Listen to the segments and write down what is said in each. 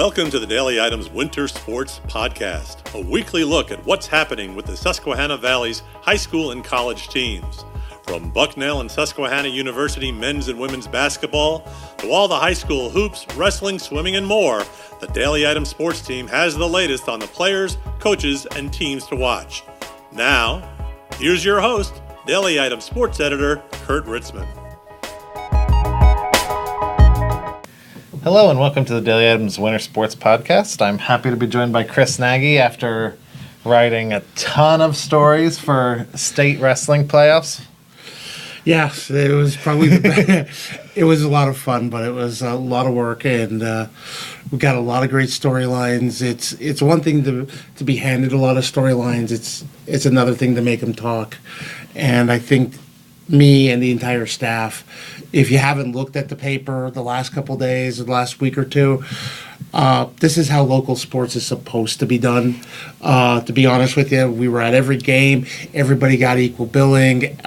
Welcome to the Daily Items Winter Sports Podcast, a weekly look at what's happening with the Susquehanna Valley's high school and college teams. From Bucknell and Susquehanna University men's and women's basketball to all the high school hoops, wrestling, swimming, and more, the Daily Items Sports Team has the latest on the players, coaches, and teams to watch. Now, here's your host, Daily Items Sports Editor, Kurt Ritzman. Hello and welcome to the Daily Items Winter Sports Podcast. I'm happy to be joined by Chris Nagy after writing a ton of stories for state wrestling playoffs. Yes, it was probably it was a lot of fun, but it was a lot of work, and we got a lot of great storylines. It's one thing to be handed a lot of storylines. It's another thing to make them talk, and I think me and the entire staff, if you haven't looked at the paper the last couple of days or the last week or two, this is how local sports is supposed to be done. To be honest with you, we were at every game. Everybody got equal billing.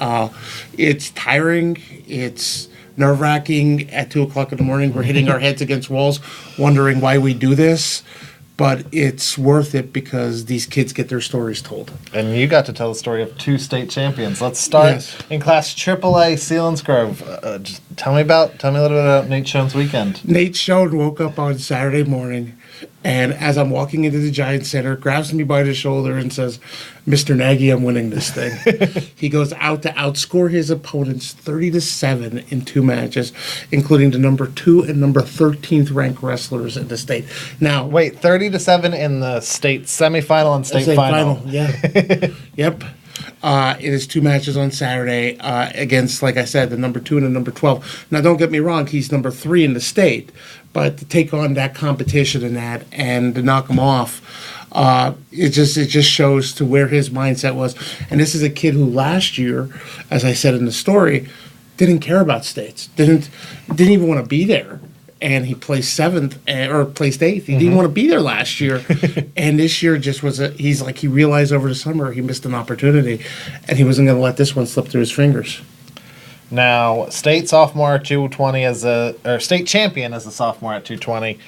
It's tiring. It's nerve-wracking. At 2 o'clock in the morning, we're hitting our heads against walls, wondering why we do this. But it's worth it because these kids get their stories told. And you got to tell the story of two state champions. Let's start in Class AAA, Selinsgrove. Just tell me a little bit about Nate Schoen's weekend. Nate Schoen woke up on Saturday morning, and as I'm walking into the Giant Center, grabs me by the shoulder and says, "Mr. Nagy, I'm winning this thing." He goes out to outscore his opponents 30-7 in two matches, including the number 2 and number 13th ranked wrestlers in the state. Now, wait, 30-7 in the state semifinal and state final. Yeah. Yep. It is two matches on Saturday against, like I said, the number 2 and the number 12. Now, don't get me wrong, he's number 3 in the state, but to take on that competition in that and to knock him off, it just shows to where his mindset was. And this is a kid who last year, as I said in the story, didn't care about states, didn't even want to be there. And he placed 7th or placed 8th. He didn't want to be there last year. And this year just was he realized over the summer he missed an opportunity, and he wasn't going to let this one slip through his fingers. Now, state sophomore at 220 or state champion as a sophomore at 220.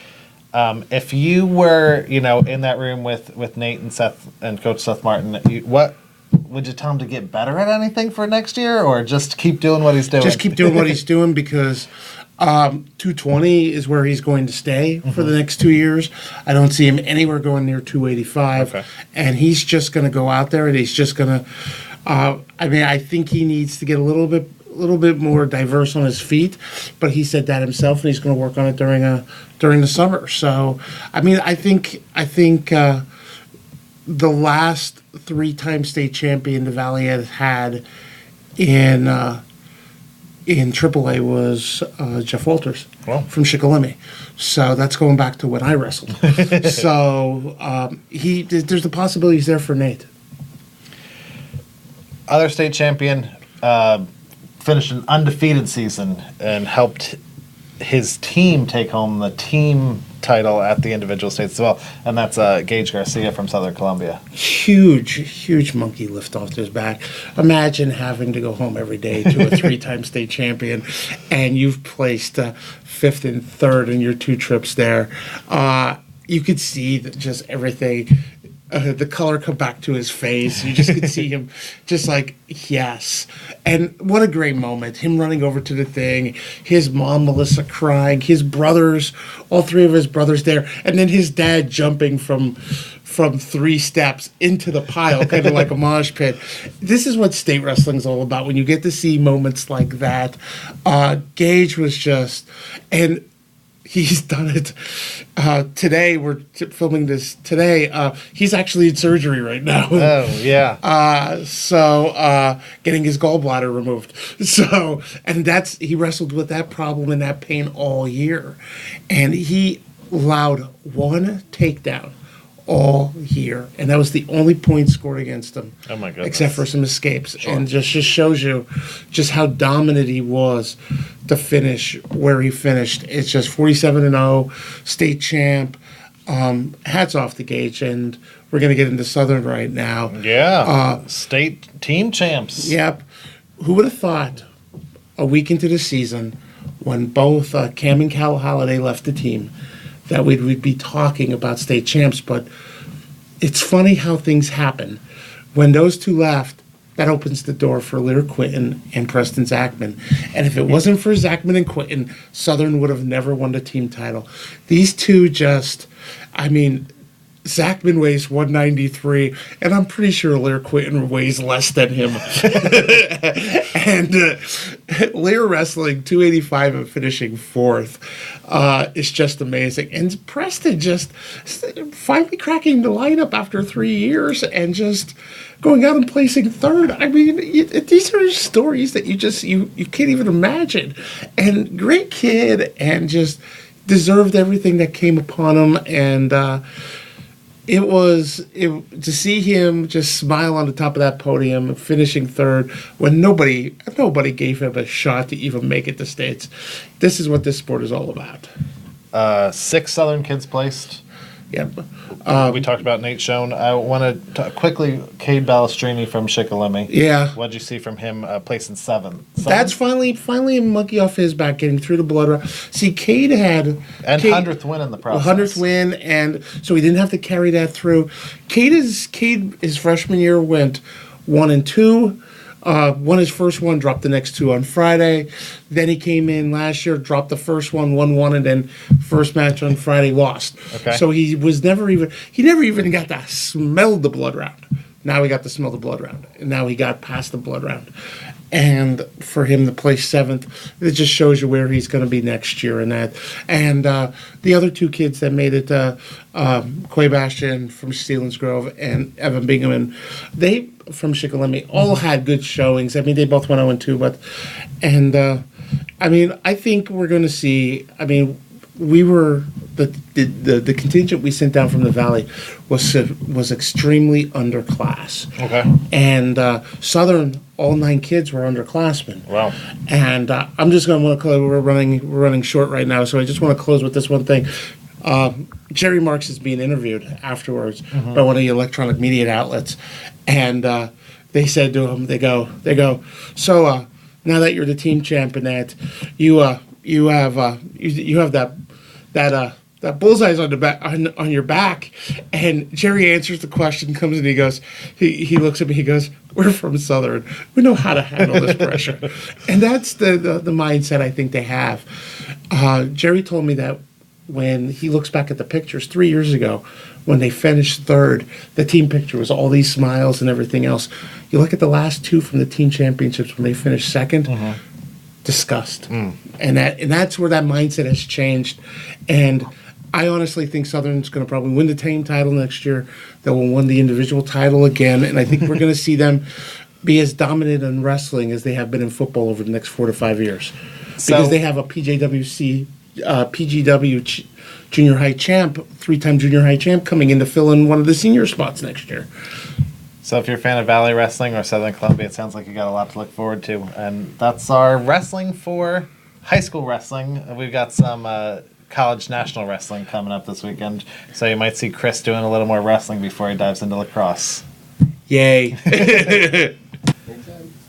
If you were, in that room with Nate and Seth and Coach Seth Martin, what would you tell him to get better at anything for next year, or just keep doing what he's doing? Just keep doing what he's doing, because 220 is where he's going to stay for the next 2 years. I don't see him anywhere going near 285. Okay. And he's just going to go out there and he's just going to. I think he needs to get a little bit more diverse on his feet, but he said that himself, and he's going to work on it during the summer. So, I think the last 3-time state champion the Valley has had in AAA was Jeff Walters from Shikellamy. So that's going back to when I wrestled. So there's the possibilities there for Nate. Other state champion finished an undefeated season and helped his team take home the team title at the individual states as well, and that's Gage Garcia from Southern Columbia. Huge monkey lift off his back. Imagine having to go home every day to a 3-time state champion, and you've placed 5th and 3rd in your 2 trips there. You could see that just everything. The color come back to his face. You just could see him just like, yes. And what a great moment. Him running over to the thing, his mom, Melissa, crying, his brothers, all 3 of his brothers there, and then his dad jumping from 3 steps into the pile, kind of like a mosh pit. This is what state wrestling is all about, when you get to see moments like that. Gage was just... and he's done it today. We're filming this today. He's actually in surgery right now. Oh, yeah. So getting his gallbladder removed. So, and he wrestled with that problem and that pain all year. And he allowed 1 takedown all year, and that was the only point scored against him. Oh my goodness! Except for some escapes, sure. And just shows you just how dominant he was to finish where he finished. It's just 47-0, state champ. Hats off to Gage, and we're gonna get into Southern right now. Yeah, state team champs. Yep. Who would have thought a week into the season, when both Cam and Cal Holliday left the team, that we'd be talking about state champs. But it's funny how things happen. When those two left, that opens the door for Lear Quinton and Preston Zachman. And if it wasn't for Zachman and Quinton, Southern would have never won the team title. These two just, I mean, Zachman weighs 193, and I'm pretty sure Lear Quinton weighs less than him. And Lear wrestling 285 and finishing fourth is just amazing. And Preston just finally cracking the lineup after 3 years and just going out and placing third. I mean, these are stories that you can't even imagine. And great kid, and just deserved everything that came upon him. And to see him just smile on the top of that podium, finishing third when nobody gave him a shot to even make it to states. This is what this sport is all about. 6 Southern kids placed. Yep. We talked about Nate Schoen. I want to quickly, Cade Balestrini from Shikellamy. Yeah. What'd you see from him placing 7th? That's finally a monkey off his back, getting through the blood round. See, Cade had... And 100th win in the process. 100th win, and so he didn't have to carry that through. Cade, his freshman year, went 1-2. Won his first one, dropped the next 2 on Friday. Then he came in last year, dropped the first one, won 1, and then first match on Friday lost. Okay. So he never even got to smell the blood round. Now he got to smell the blood round, and now he got past the blood round. And for him to place 7th, it just shows you where he's going to be next year and that. And the other 2 kids that made it, Quay Bastian from Stevens Grove and Evan Bingaman, they from Shikellamy all had good showings. I mean, they both went 0-2, but I think we're going to see. I mean, we were the contingent we sent down from the Valley was extremely underclass. Okay. And Southern, all 9 kids were underclassmen. Wow. And I'm just going to want to close. We're running short right now, so I just want to close with this one thing. Jerry Marks is being interviewed afterwards by one of the electronic media outlets, and they said to him, they go, so now that you're the team champ and that you have that bullseye's on the back on your back, and Jerry answers the question, comes and he goes, he looks at me, he goes, we're from Southern, we know how to handle this pressure. And that's the mindset I think they have. Jerry told me that when he looks back at the pictures 3 years ago, when they finished third, the team picture was all these smiles and everything else. You look at the last 2 from the team championships when they finished second, disgust. And that's where that mindset has changed. And I honestly think Southern's going to probably win the team title next year. They will win the individual title again. And I think we're going to see them be as dominant in wrestling as they have been in football over the next 4 to 5 years. Because they have a PGW junior high champ, 3-time junior high champ, coming in to fill in one of the senior spots next year. So if you're a fan of Valley Wrestling or Southern Columbia, it sounds like you got a lot to look forward to. And that's our wrestling for high school wrestling. We've got some college national wrestling coming up this weekend. So you might see Chris doing a little more wrestling before he dives into lacrosse. Yay.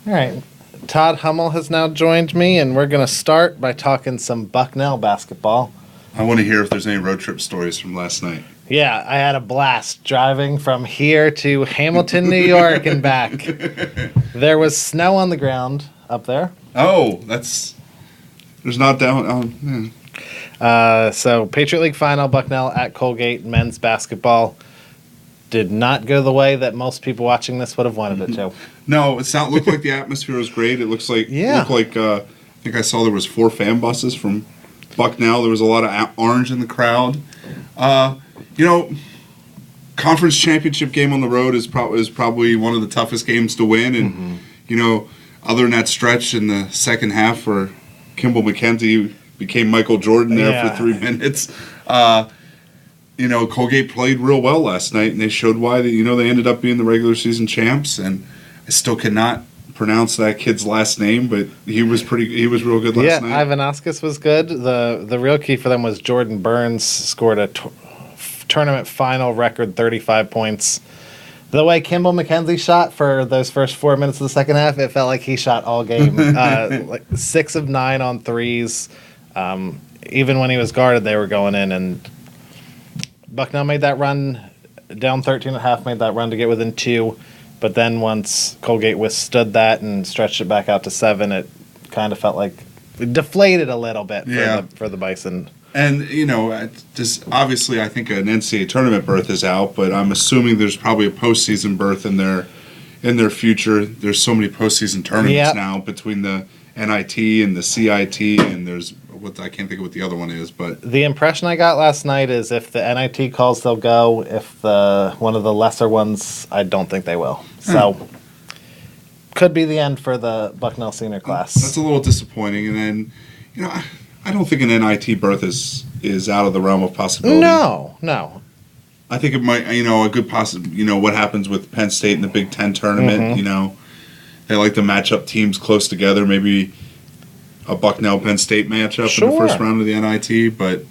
All right. Todd Hummel has now joined me, and we're going to start by talking some Bucknell basketball. I want to hear if there's any road trip stories from last night. Yeah, I had a blast driving from here to Hamilton, New York and back. There was snow on the ground up there. Oh, there's not down. So Patriot League final, Bucknell at Colgate men's basketball did not go the way that most people watching this would have wanted it to. No, looked like the atmosphere was great. It looked like I think I saw there was 4 fan buses from Bucknell. There was a lot of orange in the crowd. Conference championship game on the road is probably one of the toughest games to win. And other than that stretch in the second half where Kimball McKenzie became Michael Jordan there for 3 minutes. Colgate played real well last night, and they showed why they ended up being the regular season champs. And I still cannot pronounce that kid's last name, but he was real good last night. Yeah, Ivanauskas was good. The real key for them was Jordan Burns scored a tournament final record 35 points. The way Kimball McKenzie shot for those first 4 minutes of the second half, it felt like he shot all game. 6 of 9 on threes. Even when he was guarded, they were going in, and Bucknell made that run down 13.5, made that run to get within 2. But then once Colgate withstood that and stretched it back out to 7, it kind of felt like it deflated a little bit for the Bison. And, just obviously I think an NCAA tournament berth is out, but I'm assuming there's probably a postseason berth in their future. There's so many postseason tournaments now between the NIT and the CIT, and there's I can't think of what the other one is, but the impression I got last night is if the NIT calls, they'll go. If one of the lesser ones, I don't think they will. So could be the end for the Bucknell senior class. That's a little disappointing. And then, I don't think an NIT berth is out of the realm of possibility. No. I think it might, a good what happens with Penn State in the Big Ten tournament, they like to match up teams close together, maybe a Bucknell-Penn State matchup in the first round of the NIT, but,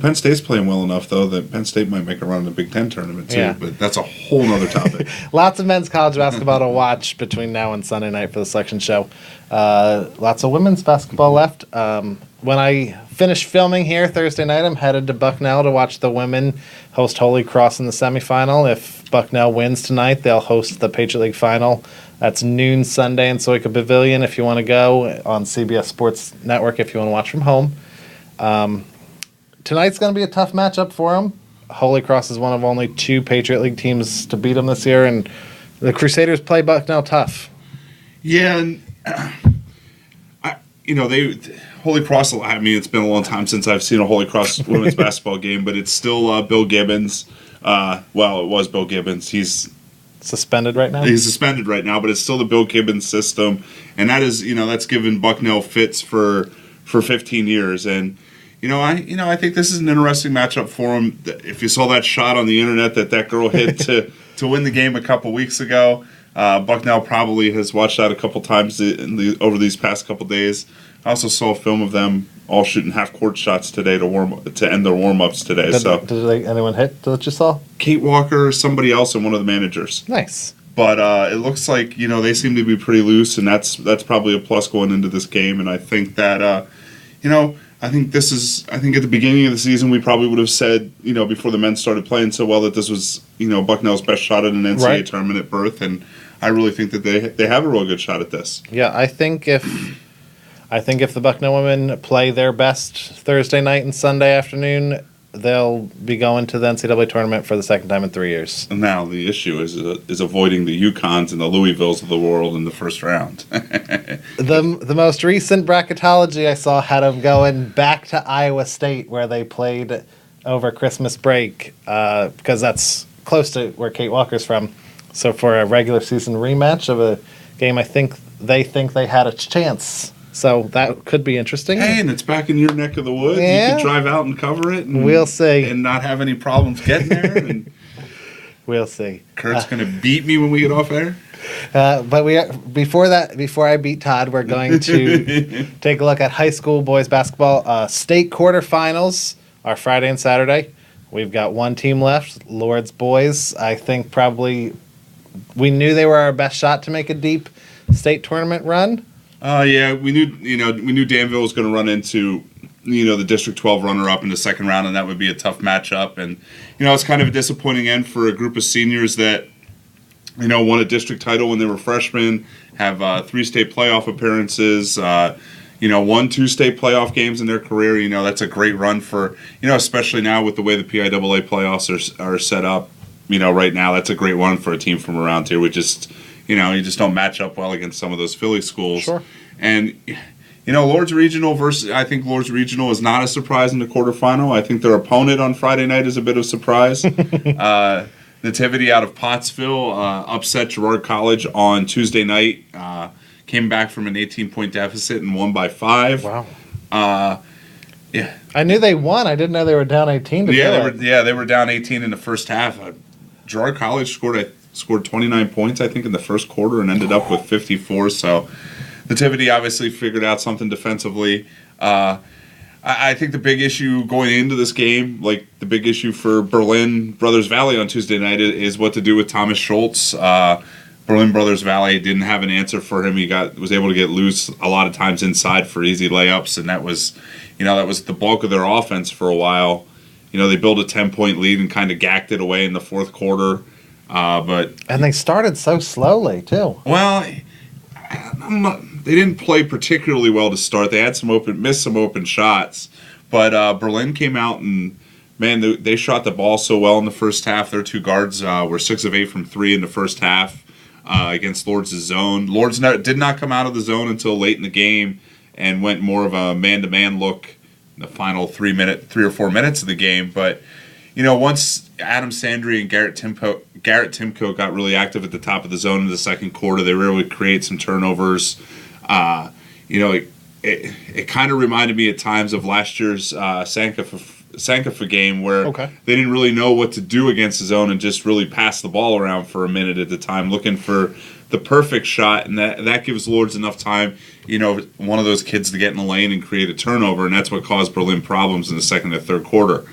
Penn State's playing well enough, though, that Penn State might make a run in the Big Ten tournament, too, but that's a whole other topic. Lots of men's college basketball to watch between now and Sunday night for the selection show. Lots of women's basketball left. When I finish filming here Thursday night, I'm headed to Bucknell to watch the women host Holy Cross in the semifinal. If Bucknell wins tonight, they'll host the Patriot League final. That's noon Sunday in Soika Pavilion if you want to go, on CBS Sports Network if you want to watch from home. Tonight's going to be a tough matchup for them. Holy Cross is one of only 2 Patriot League teams to beat them this year, and the Crusaders play Bucknell tough. Yeah, and Holy Cross, it's been a long time since I've seen a Holy Cross women's basketball game, but it's still Bill Gibbons. It was Bill Gibbons. He's suspended right now? He's suspended right now, but it's still the Bill Gibbons system, and that is, that's given Bucknell fits for 15 years, and I think this is an interesting matchup for him. If you saw that shot on the internet that girl hit to win the game a couple weeks ago, Bucknell probably has watched that a couple times over these past couple days. I also saw a film of them all shooting half-court shots today to end their warm-ups today. Did anyone hit that you saw? Kate Walker, somebody else, and one of the managers. Nice. But it looks like they seem to be pretty loose, and that's probably a plus going into this game. And I think that I think at the beginning of the season we probably would have said before the men started playing so well that this was Bucknell's best shot at an NCAA tournament berth, and I really think that they have a real good shot at this. Yeah, I think if the Bucknell women play their best Thursday night and Sunday afternoon, they'll be going to the NCAA tournament for the second time in 3 years. And now the issue is avoiding the UConns and the Louisvilles of the world in the first round. The most recent bracketology I saw had them going back to Iowa State, where they played over Christmas break, because that's close to where Kate Walker's from. So for a regular season rematch of a game, I think they had a chance. So that could be interesting. Hey, and it's back in your neck of the woods. Yeah. You can drive out and cover it. And, we'll see. And not have any problems getting there. And we'll see. Kurt's going to beat me when we get off air. But before I beat Todd, we're going to take a look at high school boys basketball. State quarterfinals are Friday and Saturday. We've got one team left, Lord's boys. I think probably we knew they were our best shot to make a deep state tournament run. Yeah, we knew Danville was going to run into, the District 12 runner-up in the second round, and that would be a tough matchup. And, it's kind of a disappointing end for a group of seniors that, won a district title when they were freshmen, have 3 state playoff appearances, won 2 state playoff games in their career. That's a great run for, especially now with the way the PIAA playoffs are set up, right now, that's a great one for a team from around here. We just... you just don't match up well against some of those Philly schools. Sure. And, Lord's Regional I think Lord's Regional is not a surprise in the quarterfinal. I think their opponent on Friday night is a bit of a surprise. Nativity out of Pottsville upset Girard College on Tuesday night. Came back from an 18-point deficit and won by 5. Wow. Yeah. I knew they won. I didn't know they were down 18 to they were down 18 in the first half. Girard College scored 29 points, I think, in the first quarter and ended up with 54. So Nativity obviously figured out something defensively. I think the big issue going into this game, like the big issue for Berlin Brothers Valley on Tuesday night, is what to do with Thomas Schultz. Berlin Brothers Valley didn't have an answer for him. He was able to get loose a lot of times inside for easy layups, and that was the bulk of their offense for a while. they built a 10-point lead and kind of gacked it away in the fourth quarter. And they started so slowly too. Well, they didn't play particularly well to start. They had missed some open shots, but Berlin came out and man, they shot the ball so well in the first half. Their two guards were 6 of 8 from 3 in the first half against Lords' zone. Lords did not come out of the zone until late in the game and went more of a man-to-man look in the final 3 or 4 minutes of the game. But once Adam Sandry and Garrett Timko got really active at the top of the zone in the second quarter, they were able to create some turnovers. It kind of reminded me at times of last year's Sankofa game where they didn't really know what to do against the zone and just really passed the ball around for a minute at the time, looking for the perfect shot, and that gives Lords enough time, one of those kids to get in the lane and create a turnover, and that's what caused Berlin problems in the second and third quarter.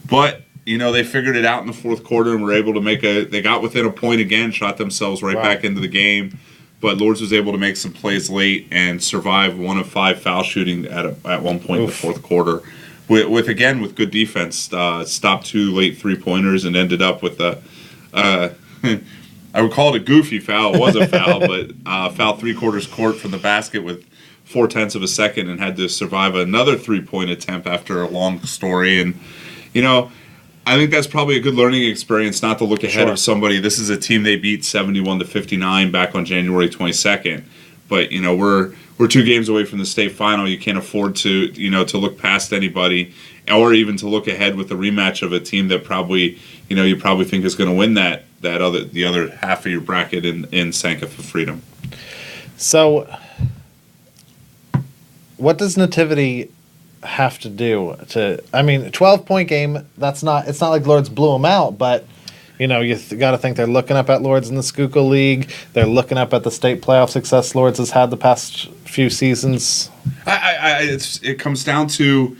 But they figured it out in the fourth quarter and were able to they got within a point again, shot themselves back into the game. But Lords was able to make some plays late and survive 1 of 5 foul shooting at one point in the fourth quarter. With good defense, stopped 2 late 3-pointers and ended up with I would call it a goofy foul. It was a foul, but foul 3/4 court from the basket with 0.4 of a second and had to survive another 3-point attempt after a long story. And, I think that's probably a good learning experience not to look ahead of somebody. This is a team they beat 71-59 back on January 22nd. But, we're 2 games away from the state final. You can't afford to, to look past anybody or even to look ahead with a rematch of a team that probably, you probably think is going to win the other half of your bracket in Sankofa Freedom. So, what does Nativity have to do to? I mean, 12-point game. It's not like Lords blew them out, but you got to think they're looking up at Lords in the Schuylkill League. They're looking up at the state playoff success Lords has had the past few seasons. It comes down to,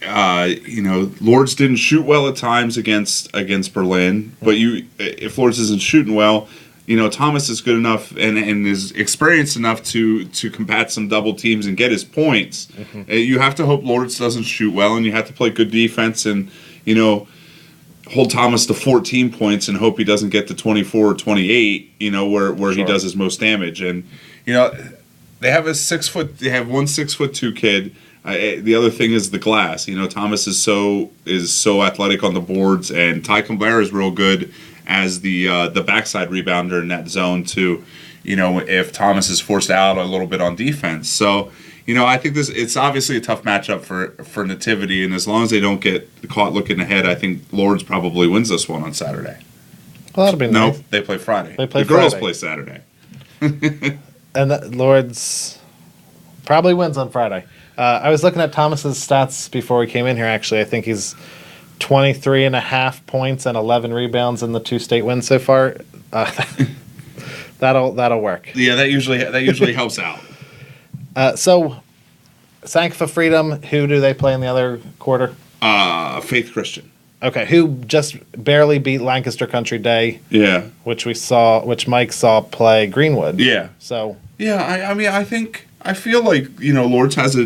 Lords didn't shoot well at times against Berlin, but if Lords isn't shooting well, Thomas is good enough and is experienced enough to combat some double teams and get his points. Mm-hmm. You have to hope Lords doesn't shoot well, and you have to play good defense and, hold Thomas to 14 points and hope he doesn't get to 24 or 28, where he does his most damage. And, they have one 6'2" kid. The other thing is the glass. Thomas is so athletic on the boards, and Ty Cumbler is real good as the backside rebounder in that zone too. If Thomas is forced out a little bit on defense. So, I think it's obviously a tough matchup for Nativity, and as long as they don't get caught looking ahead, I think Lords probably wins this one on Saturday. Well, that'll be nice. No, they play Friday. The girls play Saturday. And Lords probably wins on Friday. I was looking at Thomas's stats before we came in here, actually. I think he's 23.5 points and 11 rebounds in the 2 state wins so far. That'll work. Yeah, that usually helps out. So, Sankofa Freedom, who do they play in the other quarter? Faith Christian. Okay, who just barely beat Lancaster Country Day. Yeah. Which Mike saw play Greenwood. Yeah. So. Yeah, I feel like, Lords has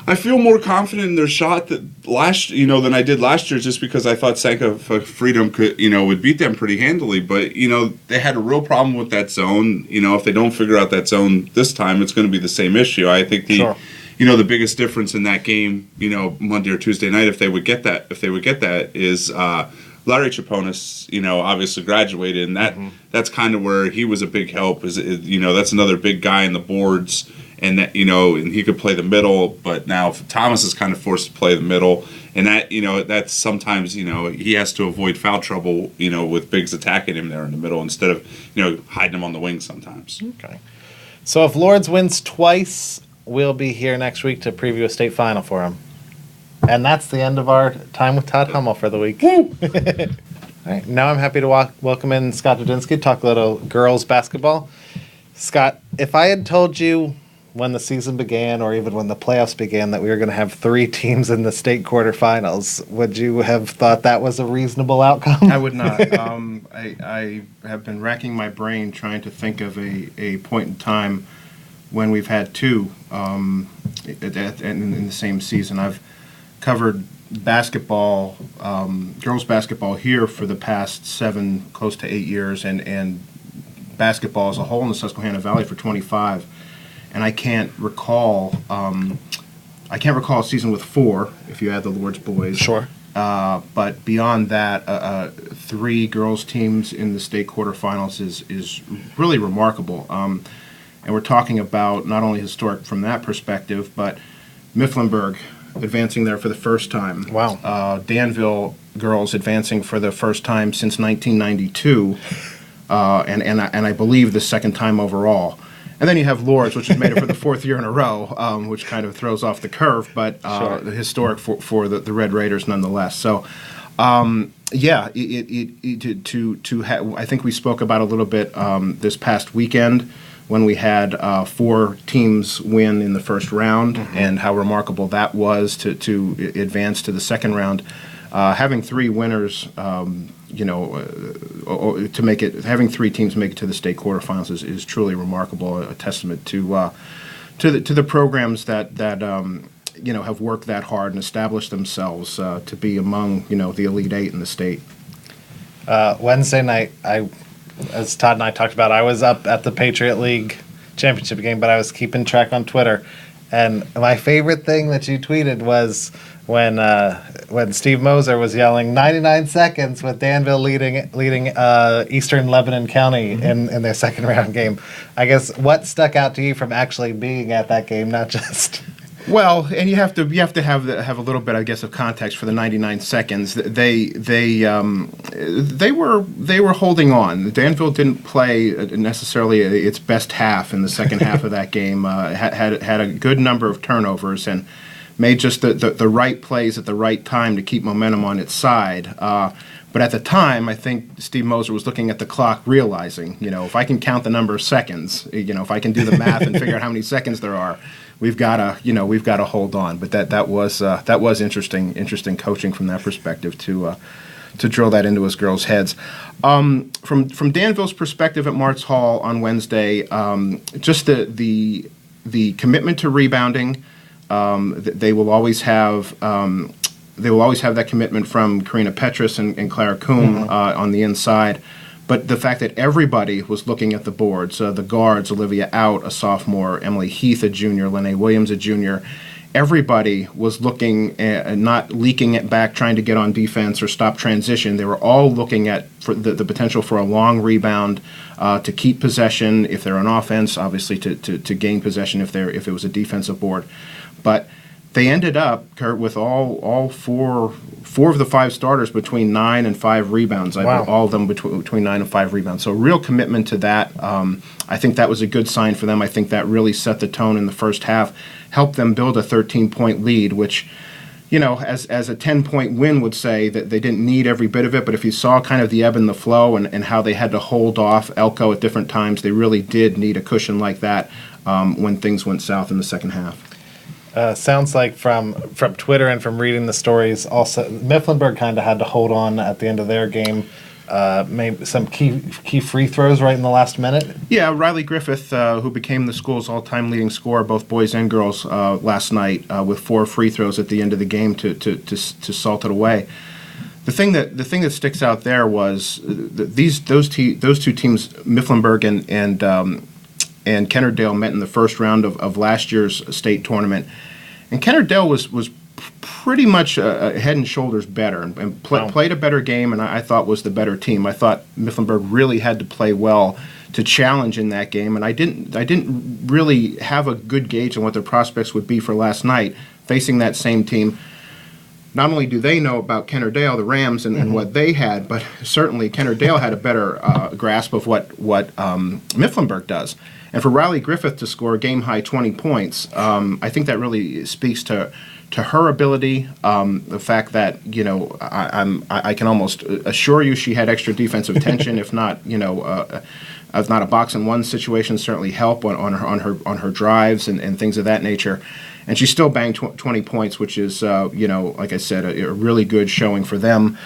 I feel more confident in their shot than I did last year, just because I thought Sankofa Freedom could, would beat them pretty handily. But, they had a real problem with that zone. If they don't figure out that zone this time, it's going to be the same issue. I think the biggest difference in that game, Monday or Tuesday night, if they would get that, is Larry Chaponis, obviously graduated, and that's kind of where he was a big help. That's another big guy in the boards. And that and he could play the middle, but now Thomas is kind of forced to play the middle, and that that's sometimes he has to avoid foul trouble with bigs attacking him there in the middle instead of hiding him on the wing sometimes. Okay, so if Lords wins twice, we'll be here next week to preview a state final for him, and that's the end of our time with Todd Hummel for the week. All right, now I'm happy to welcome in Scott Dudinskie, talk a little girls basketball. Scott, if I had told you when the season began, or even when the playoffs began, that we were going to have 3 teams in the state quarterfinals, would you have thought that was a reasonable outcome? I would not. I have been racking my brain trying to think of a point in time when we've had 2 in the same season. covered basketball, girls basketball here for the past 7, close to 8 years, and basketball as a whole in the Susquehanna Valley for 25. And I can't recall a season with 4, if you add the Lord's boys. Sure. But beyond that, 3 girls teams in the state quarterfinals is really remarkable. And we're talking about not only historic from that perspective, but Mifflinburg advancing there for the first time. Wow. Danville girls advancing for the first time since 1992, and I believe the second time overall. And then you have Lourdes, which has made it for the 4th year in a row, which kind of throws off the curve, but Sure. historic for the Red Raiders nonetheless. So, yeah, I think we spoke about a little bit this past weekend when we had 4 teams win in the first round, and how remarkable that was to advance to the second round. Having 3 winners, having 3 teams make it to the state quarterfinals is truly remarkable. A testament to the programs that have worked that hard and established themselves to be among the Elite 8 in the state. Wednesday night, as Todd and I talked about, I was up at the Patriot League championship game, but I was keeping track on Twitter. And my favorite thing that you tweeted was when Steve Moser was yelling 99 seconds with Danville leading Eastern Lebanon County in their second round game. I guess what stuck out to you from actually being at that game, not just... Well, and you have to have a little bit, I guess, of context for the 99 seconds. They were holding on. Danville didn't play necessarily its best half in the second half of that game. Had a good number of turnovers and made just the right plays at the right time to keep momentum on its side. But at the time, I think Steve Moser was looking at the clock, realizing, if I can count the number of seconds, if I can do the math and figure out how many seconds there are, we've got to hold on. But that was interesting coaching from that perspective to drill that into his girls' heads. From Danville's perspective at Martz Hall on Wednesday, just the commitment to rebounding. They will always have that commitment from Karina Petrus and Clara Coombe on the inside. But the fact that everybody was looking at the boards, the guards, Olivia Out, a sophomore, Emily Heath, a junior, Lene Williams, a junior, everybody was looking at not leaking it back, trying to get on defense or stop transition. They were all looking at for the potential for a long rebound, to keep possession if they're on offense, obviously to gain possession if it was a defensive board. But they ended up, Kurt, with all four of the 5 starters between 9 and 5 rebounds. Wow. All of them between 9 and 5 rebounds. So real commitment to that. I think that was a good sign for them. I think that really set the tone in the first half, helped them build a 13-point lead, which, as a 10-point win would say, that they didn't need every bit of it. But if you saw kind of the ebb and the flow and how they had to hold off Elko at different times, they really did need a cushion like that when things went south in the second half. Sounds like from Twitter and from reading the stories, also Mifflinburg kind of had to hold on at the end of their game. Maybe some key free throws right in the last minute. Yeah, Riley Griffith, who became the school's all-time leading scorer, both boys and girls, last night with 4 free throws at the end of the game to salt it away. The thing that sticks out there was those 2 teams, Mifflinburg and Kennardale, met in the first round of last year's state tournament, and Kennardale was pretty much head and shoulders better and played a better game, and I thought was the better team. I thought Mifflinburg really had to play well to challenge in that game, and I didn't really have a good gauge on what their prospects would be for last night facing that same team. Not only do they know about Kennardale, the Rams, and what they had, but certainly Kennardale had a better grasp of what Mifflinburg does. And for Riley Griffith to score a game-high 20 points, I think that really speaks to her ability. The fact that I can almost assure you she had extra defensive tension, if not a box-and-one situation, certainly help on her drives and things of that nature. And she still banged 20 points, which is like I said, a really good showing for them.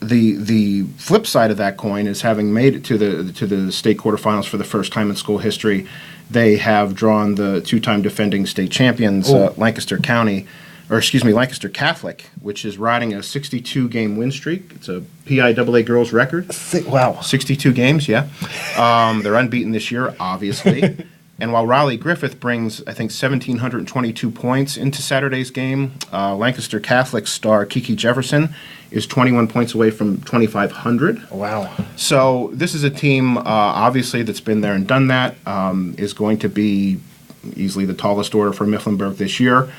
The flip side of that coin is, having made it to the state quarterfinals for the first time in school history, they have drawn the 2-time defending state champions, Lancaster County, Lancaster Catholic, which is riding a 62-game win streak. It's a PIAA girls record. Wow. 62 games, yeah. They're unbeaten this year, obviously. And while Raleigh Griffith brings, I think, 1,722 points into Saturday's game, Lancaster Catholic star Kiki Jefferson is 21 points away from 2,500. Wow. So this is a team, obviously, that's been there and done that, is going to be easily the tallest order for Mifflinburg this year.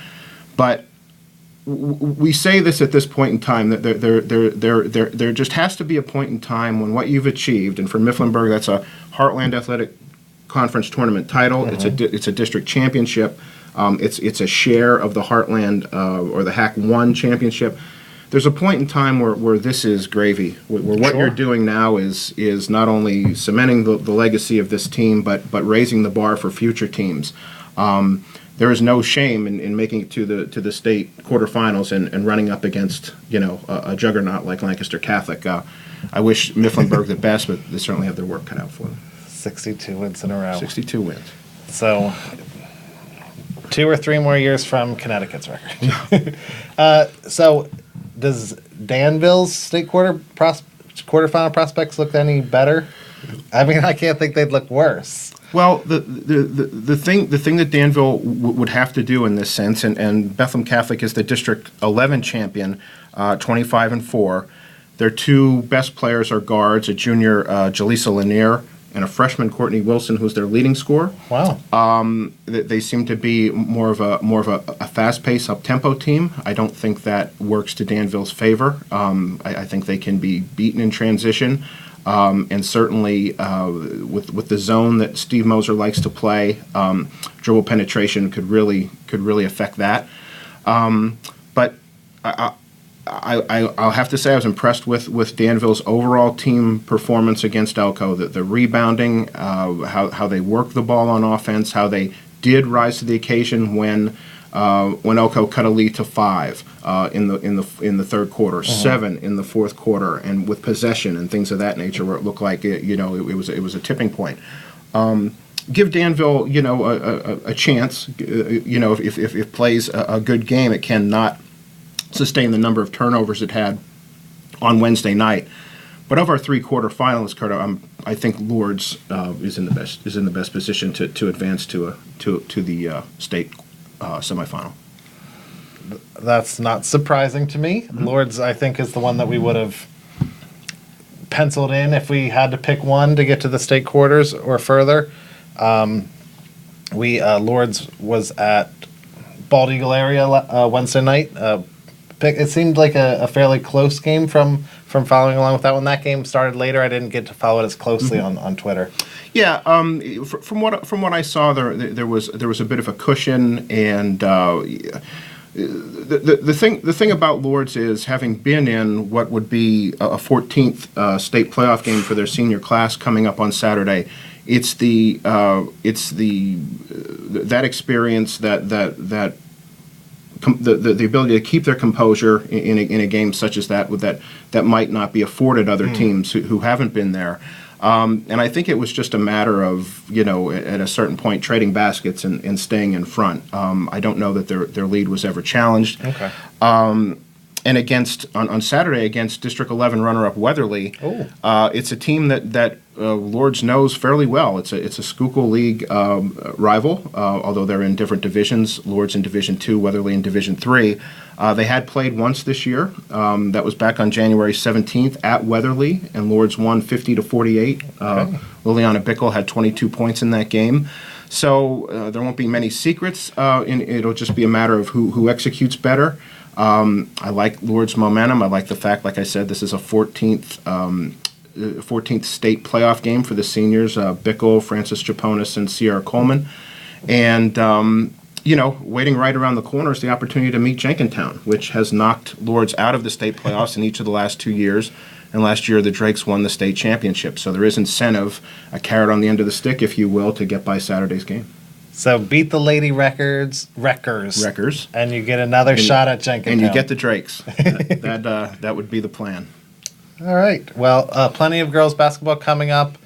But we say this at this point in time, that there just has to be a point in time when what you've achieved, and for Mifflinburg, that's a Heartland Athletic Conference tournament title. Mm-hmm. It's a district championship. It's a share of the Heartland or the HAC 1 championship. There's a point in time where this is gravy, where what you're doing now is not only cementing the legacy of this team, but raising the bar for future teams. There is no shame in making it to the state quarterfinals and running up against a juggernaut like Lancaster Catholic. I wish Mifflinburg the best, but they certainly have their work cut out for them. 62 wins in a row. 62 wins. So 2 or 3 more years from Connecticut's record. So does Danville's state quarterfinal prospects look any better? I mean, I can't think they'd look worse. Well, the thing that Danville would have to do in this sense, and Bethlehem Catholic is the District 11 champion, 25-4. Their 2 best players are guards, a junior Jaleesa Lanier and a freshman Courtney Wilson, who's their leading scorer. Wow. They seem to be more of a fast-paced, up-tempo team. I don't think that works to Danville's favor. I think they can be beaten in transition. And certainly with the zone that Steve Moser likes to play, dribble penetration could really affect that. But I'll have to say I was impressed with Danville's overall team performance against Elko. The rebounding, how they worked the ball on offense, how they did rise to the occasion when Elko cut a lead to 5 in the third quarter, 7 in the fourth quarter, and with possession and things of that nature, where it looked like it was a tipping point. Give Danville a chance. If it plays a good game, it cannot sustain the number of turnovers it had on Wednesday night. But of our 3 quarterfinalists, Kurt, I think Lourdes is in the best position to advance to the state semifinal. That's not surprising to me. Mm-hmm. Lourdes, I think, is the one that we would have penciled in if we had to pick one to get to the state quarters or further. Lourdes was at Bald Eagle area Wednesday night. It seemed like a fairly close game from following along with that one. That game started later. I didn't get to follow it as closely on Twitter. Yeah, from what I saw, there was a bit of a cushion, and the thing about Lourdes is, having been in what would be a 14th state playoff game for their senior class coming up on Saturday, it's the that experience that the ability to keep their composure in a game such as that might not be afforded other teams who haven't been there. And I think it was just a matter of, at a certain point, trading baskets and staying in front. I don't know that their lead was ever challenged. Okay. And on Saturday against District 11 runner-up Weatherly, it's a team that Lourdes knows fairly well. It's a Schuylkill League rival, although they're in different divisions. Lourdes in Division 2, Weatherly in Division 3. They had played once this year. That was back on January 17th at Weatherly, and Lourdes won 50-48. Okay. Liliana Bickle had 22 points in that game. So there won't be many secrets. It'll just be a matter of who executes better. I like Lourdes' momentum. I like the fact, like I said, this is a 14th state playoff game for the seniors, Bickle, Francis Chaponis, and Sierra Coleman. And, waiting right around the corner is the opportunity to meet Jenkintown, which has knocked Lourdes out of the state playoffs in each of the last 2 years. And last year, the Drakes won the state championship. So there is incentive, a carrot on the end of the stick, if you will, to get by Saturday's game. So beat the Lady Wreckers, and you get another shot at Jenkintown. And you get the Drakes. That would be the plan. All right. Well, plenty of girls basketball coming up.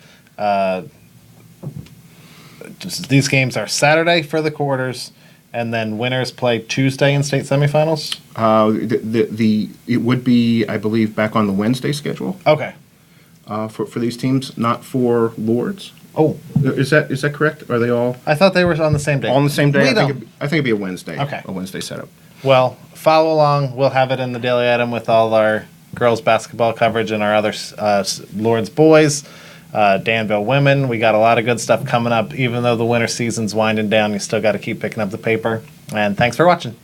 These games are Saturday for the quarters, And then winners play Tuesday in state semifinals? It would be, I believe, back on the Wednesday schedule Okay. for these teams, not for Lords. Oh, Is that correct? Are they all I thought they were on the same day. on the same day? We I don't. think it'd be a Wednesday. Okay. A Wednesday setup. Well, follow along. We'll have it in the Daily Item with all our girls basketball coverage and our other Lords boys, Danville women. We got a lot of good stuff coming up. Even though the winter season's winding down, you still got to keep picking up the paper. And thanks for watching.